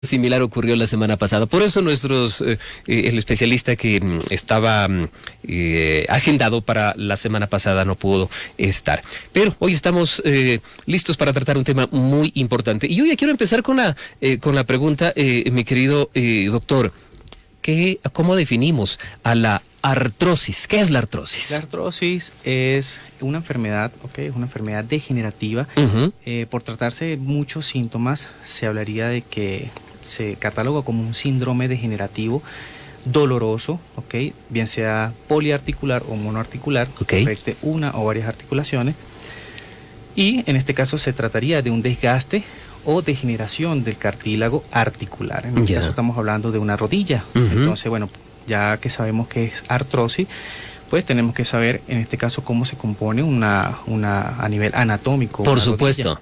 similar ocurrió la semana pasada. Por eso el especialista que estaba agendado para la semana pasada no pudo estar. Pero hoy estamos listos para tratar un tema muy importante. Y hoy quiero empezar con la pregunta, mi querido doctor. ¿Cómo definimos a la artrosis? ¿Qué es la artrosis? La artrosis es una enfermedad, es una enfermedad degenerativa. Por tratarse de muchos síntomas, se hablaría de que se cataloga como un síndrome degenerativo doloroso, bien sea poliarticular o monoarticular, que afecte una o varias articulaciones. Y en este caso se trataría de un desgaste o degeneración del cartílago articular. En este caso estamos hablando de una rodilla. Entonces, bueno, ya que sabemos que es artrosis, pues tenemos que saber en este caso cómo se compone a nivel anatómico. Por supuesto.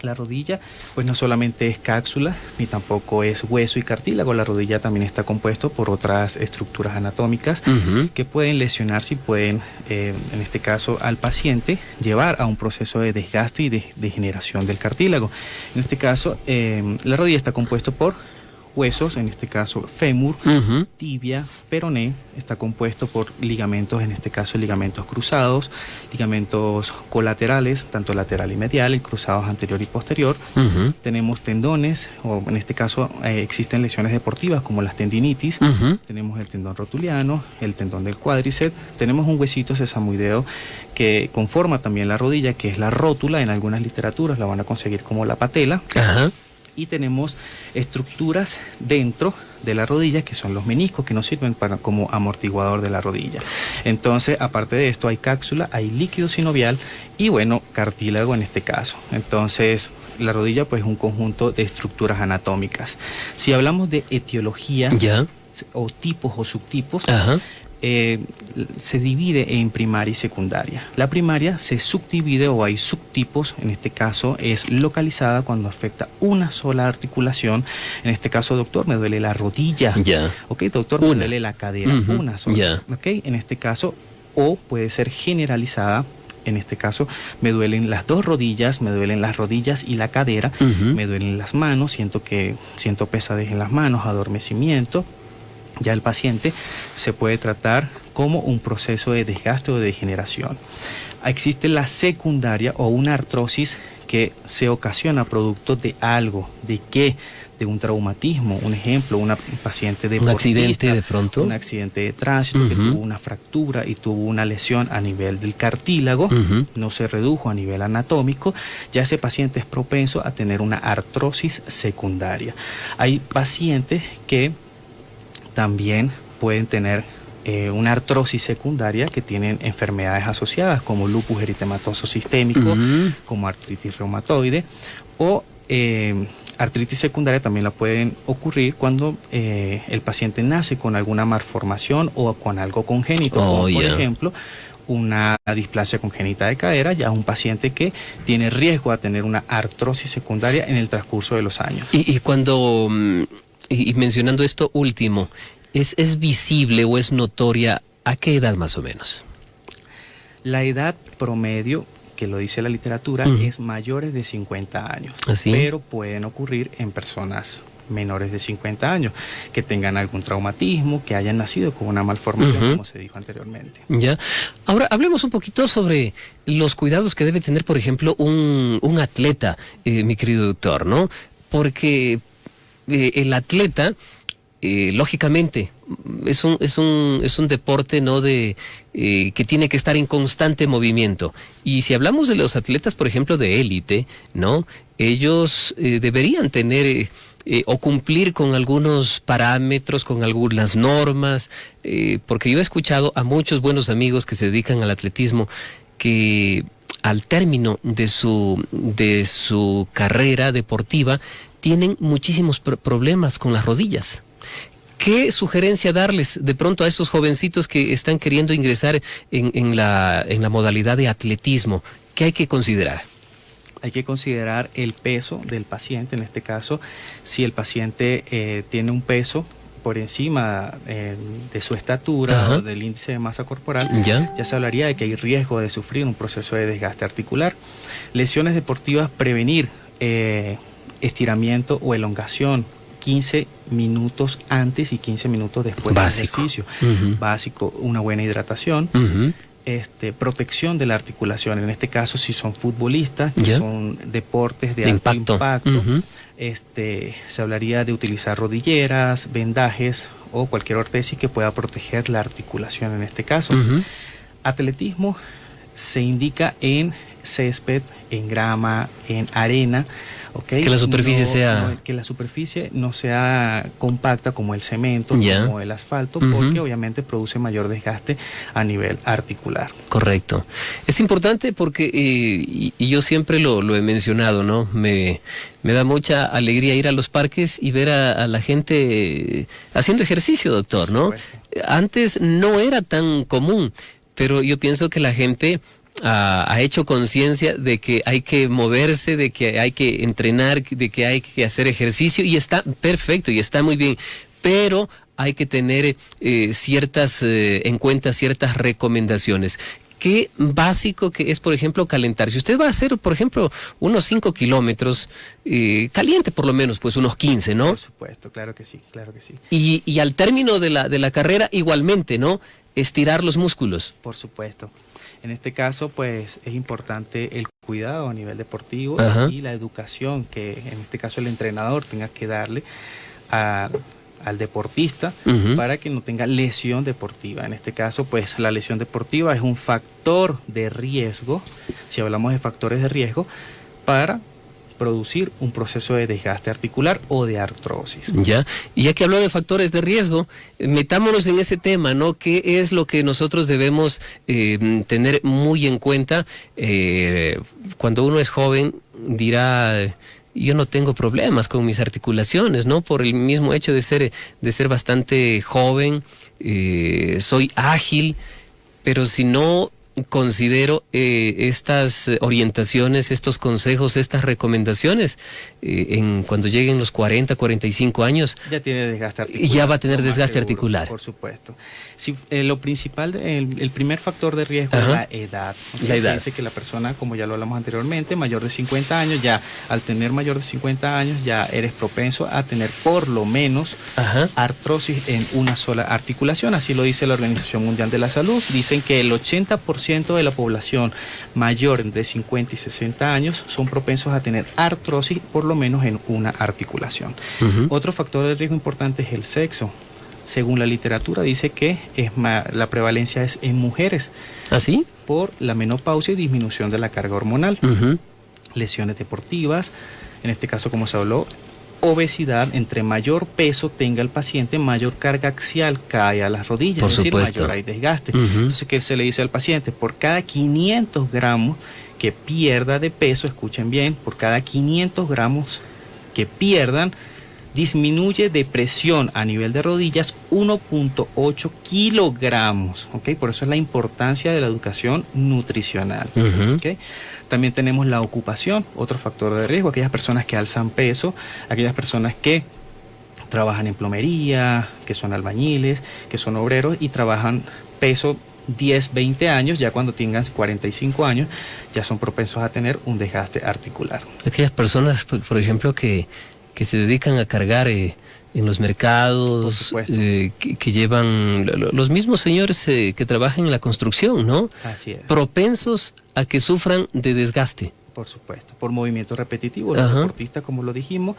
La rodilla, pues no solamente es cápsula, ni tampoco es hueso y cartílago. La rodilla también está compuesto por otras estructuras anatómicas que pueden lesionarse y pueden, en este caso al paciente, llevar a un proceso de desgaste y de degeneración del cartílago. En este caso, la rodilla está compuesto por huesos, en este caso fémur, tibia, peroné, está compuesto por ligamentos, en este caso ligamentos cruzados, ligamentos colaterales, tanto lateral y medial, y cruzados anterior y posterior. Tenemos tendones, o en este caso existen lesiones deportivas como las tendinitis. Tenemos el tendón rotuliano, el tendón del cuádriceps, tenemos un huesito sesamoideo que conforma también la rodilla, que es la rótula. En algunas literaturas la van a conseguir como la patela. Y tenemos estructuras dentro de la rodilla que son los meniscos, que nos sirven como amortiguador de la rodilla. Entonces, aparte de esto, hay cápsula, hay líquido sinovial y, bueno, cartílago en este caso. Entonces, la rodilla pues es un conjunto de estructuras anatómicas. Si hablamos de etiología o tipos o subtipos, se divide en primaria y secundaria. La primaria se subdivide o hay subtipos, en este caso es localizada cuando afecta una sola articulación. En este caso, doctor, me duele la rodilla. Doctor, me duele la cadera. Una sola. En este caso, o puede ser generalizada. En este caso, me duelen las dos rodillas, me duelen las rodillas y la cadera, me duelen las manos, siento pesadez en las manos, adormecimiento. Ya el paciente se puede tratar como un proceso de desgaste o de degeneración. Existe la secundaria o una artrosis que se ocasiona producto de algo. ¿De qué? De un traumatismo. Un ejemplo, un paciente deportista. ¿Un accidente de pronto? Un accidente de tránsito que tuvo una fractura y tuvo una lesión a nivel del cartílago, no se redujo a nivel anatómico, ya ese paciente es propenso a tener una artrosis secundaria. Hay pacientes que también pueden tener una artrosis secundaria que tienen enfermedades asociadas como lupus eritematoso sistémico, como artritis reumatoide o artritis secundaria también la pueden ocurrir cuando el paciente nace con alguna malformación o con algo congénito, como por ejemplo una displasia congénita de cadera, ya un paciente que tiene riesgo a tener una artrosis secundaria en el transcurso de los años. Y cuando... Y mencionando esto último, ¿es visible o es notoria a qué edad más o menos? La edad promedio, que lo dice la literatura, es mayores de 50 años. Pero pueden ocurrir en personas menores de 50 años, que tengan algún traumatismo, que hayan nacido con una malformación, como se dijo anteriormente. Ahora, hablemos un poquito sobre los cuidados que debe tener, por ejemplo, un atleta, mi querido doctor, ¿no? Porque... el atleta, lógicamente, es un deporte, ¿no?, que tiene que estar en constante movimiento. Y si hablamos de los atletas, por ejemplo, de élite, ¿no?, ellos deberían tener o cumplir con algunos parámetros, con algunas normas, porque yo he escuchado a muchos buenos amigos que se dedican al atletismo que al término de su carrera deportiva tienen muchísimos problemas con las rodillas. ¿Qué sugerencia darles de pronto a esos jovencitos que están queriendo ingresar en la modalidad de atletismo? ¿Qué hay que considerar? Hay que considerar el peso del paciente. En este caso, si el paciente tiene un peso por encima de su estatura o del índice de masa corporal, ya se hablaría de que hay riesgo de sufrir un proceso de desgaste articular. Lesiones deportivas, prevenir estiramiento o elongación 15 minutos antes y 15 minutos después del ejercicio. Básico, una buena hidratación. Protección de la articulación, en este caso si son futbolistas, que son deportes de alto impacto, se hablaría de utilizar rodilleras, vendajes o cualquier ortesis que pueda proteger la articulación en este caso. Atletismo se indica en césped, en grama, en arena. Okay. Que la superficie que la superficie no sea compacta como el cemento, como el asfalto, porque obviamente produce mayor desgaste a nivel articular. Correcto. Es importante porque, y yo siempre lo he mencionado, ¿no? Me da mucha alegría ir a los parques y ver a la gente haciendo ejercicio, doctor, ¿no? Antes no era tan común, pero yo pienso que la gente ha hecho conciencia de que hay que moverse, de que hay que entrenar, de que hay que hacer ejercicio, y está perfecto y está muy bien, pero hay que tener en cuenta ciertas recomendaciones. Qué básico que es, por ejemplo, calentar. Si usted va a hacer, por ejemplo, unos 5 kilómetros, caliente por lo menos, pues unos 15, ¿no? Por supuesto, claro que sí, claro que sí. Y al término de la carrera, igualmente, ¿no? Estirar los músculos. Por supuesto. En este caso, pues, es importante el cuidado a nivel deportivo y la educación que, en este caso, el entrenador tenga que darle al deportista para que no tenga lesión deportiva. En este caso, pues, la lesión deportiva es un factor de riesgo, si hablamos de factores de riesgo, para producir un proceso de desgaste articular o de artrosis. Y ya que habló de factores de riesgo, metámonos en ese tema, ¿no? ¿Qué es lo que nosotros debemos tener muy en cuenta? Cuando uno es joven, dirá, yo no tengo problemas con mis articulaciones, ¿no? Por el mismo hecho de ser bastante joven, soy ágil, pero si no considero estas orientaciones, estos consejos, estas recomendaciones, cuando lleguen los 40, 45 años, ya tiene desgaste articular. Y ya va a tener desgaste articular. Por supuesto. Sí, lo principal, el primer factor de riesgo es la edad. La edad. Se dice que la persona, como ya lo hablamos anteriormente, mayor de 50 años, ya al tener mayor de 50 años, ya eres propenso a tener por lo menos artrosis en una sola articulación. Así lo dice la Organización Mundial de la Salud. Dicen que el 80% de la población mayor de 50 y 60 años son propensos a tener artrosis por lo menos en una articulación. Otro factor de riesgo importante es el sexo. Según la literatura dice que la prevalencia es en mujeres. ¿Así? Por la menopausia y disminución de la carga hormonal. Lesiones deportivas, en este caso como se habló, obesidad. Entre mayor peso tenga el paciente, mayor carga axial cae a las rodillas, por es decir, supuesto, mayor hay desgaste. Entonces, ¿qué se le dice al paciente? Por cada 500 gramos que pierda de peso, escuchen bien, por cada 500 gramos que pierdan, disminuye de presión a nivel de rodillas 1.8 kilogramos, ¿ok? Por eso es la importancia de la educación nutricional, ¿ok? También tenemos la ocupación, otro factor de riesgo, aquellas personas que alzan peso, aquellas personas que trabajan en plomería, que son albañiles, que son obreros y trabajan peso 10, 20 años, ya cuando tengan 45 años, ya son propensos a tener un desgaste articular. Aquellas personas, por ejemplo, que se dedican a cargar en los mercados, que llevan los mismos señores que trabajan en la construcción, ¿no? Así es. Propensos a que sufran de desgaste. Por supuesto, por movimientos repetitivos. Los deportistas, como lo dijimos,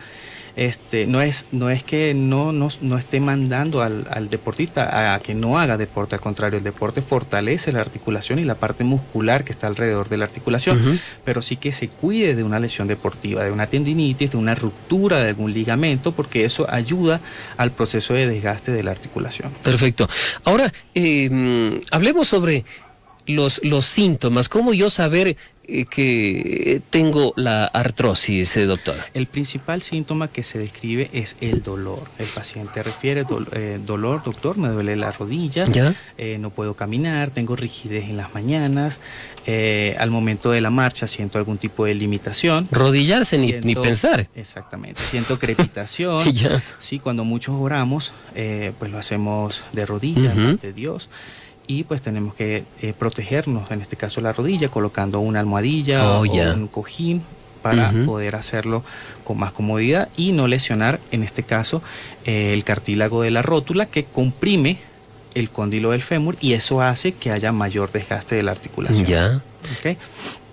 no es que no esté mandando al deportista a que no haga deporte. Al contrario, el deporte fortalece la articulación y la parte muscular que está alrededor de la articulación, pero sí que se cuide de una lesión deportiva, de una tendinitis, de una ruptura de algún ligamento, porque eso ayuda al proceso de desgaste de la articulación. Perfecto. Ahora, hablemos sobre los síntomas. ¿Cómo yo saber que tengo la artrosis, doctor? El principal síntoma que se describe es el dolor. El paciente refiere dolor, doctor, me duele la rodilla, no puedo caminar, tengo rigidez en las mañanas, al momento de la marcha siento algún tipo de limitación. Rodillarse ni pensar. Exactamente, siento crepitación. Sí, cuando muchos oramos, pues lo hacemos de rodillas ante Dios. Y pues tenemos que protegernos, en este caso la rodilla, colocando una almohadilla o un cojín para poder hacerlo con más comodidad y no lesionar, en este caso, el cartílago de la rótula, que comprime el cóndilo del fémur, y eso hace que haya mayor desgaste de la articulación. Ya. ¿Okay?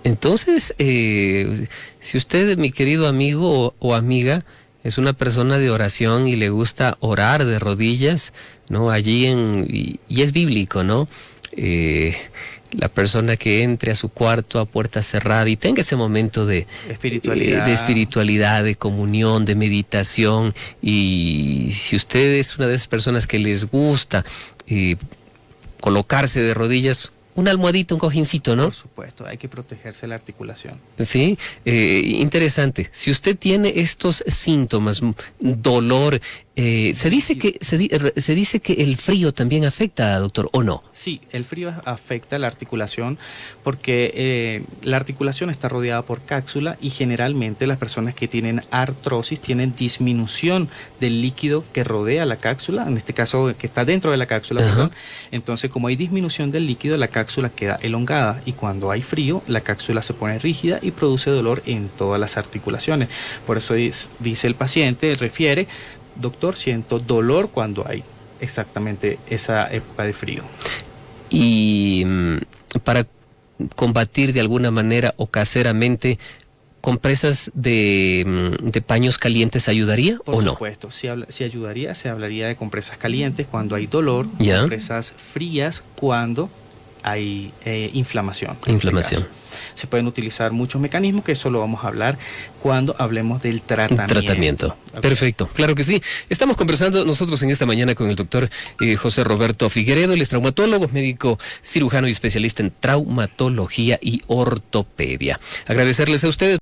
Entonces, si usted, mi querido amigo o amiga, es una persona de oración y le gusta orar de rodillas, ¿no? Allí y es bíblico, ¿no? La persona que entre a su cuarto a puerta cerrada y tenga ese momento de espiritualidad, de comunión, de meditación, y si usted es una de esas personas que les gusta colocarse de rodillas, una almohadita, un cojincito, ¿no? Por supuesto, hay que protegerse la articulación. Sí, interesante. Si usted tiene estos síntomas, dolor, se dice que el frío también afecta, doctor, ¿o no? Sí, el frío afecta la articulación porque la articulación está rodeada por cápsula, y generalmente las personas que tienen artrosis tienen disminución del líquido que rodea la cápsula, en este caso que está dentro de la cápsula, perdón. Entonces, como hay disminución del líquido, la cápsula queda elongada, y cuando hay frío, la cápsula se pone rígida y produce dolor en todas las articulaciones. Por eso dice el paciente, refiere: doctor, siento dolor cuando hay exactamente esa época de frío. Y para combatir de alguna manera o caseramente, ¿compresas de paños calientes ayudaría o no? Por supuesto, si ayudaría, se hablaría de compresas calientes cuando hay dolor, ¿ya? Compresas frías cuando hay inflamación. Inflamación. Se pueden utilizar muchos mecanismos, que eso lo vamos a hablar cuando hablemos del tratamiento. Okay. Perfecto, claro que sí. Estamos conversando nosotros en esta mañana con el doctor José Roberto Figueredo. Él es traumatólogo, médico cirujano y especialista en traumatología y ortopedia. Agradecerles a ustedes.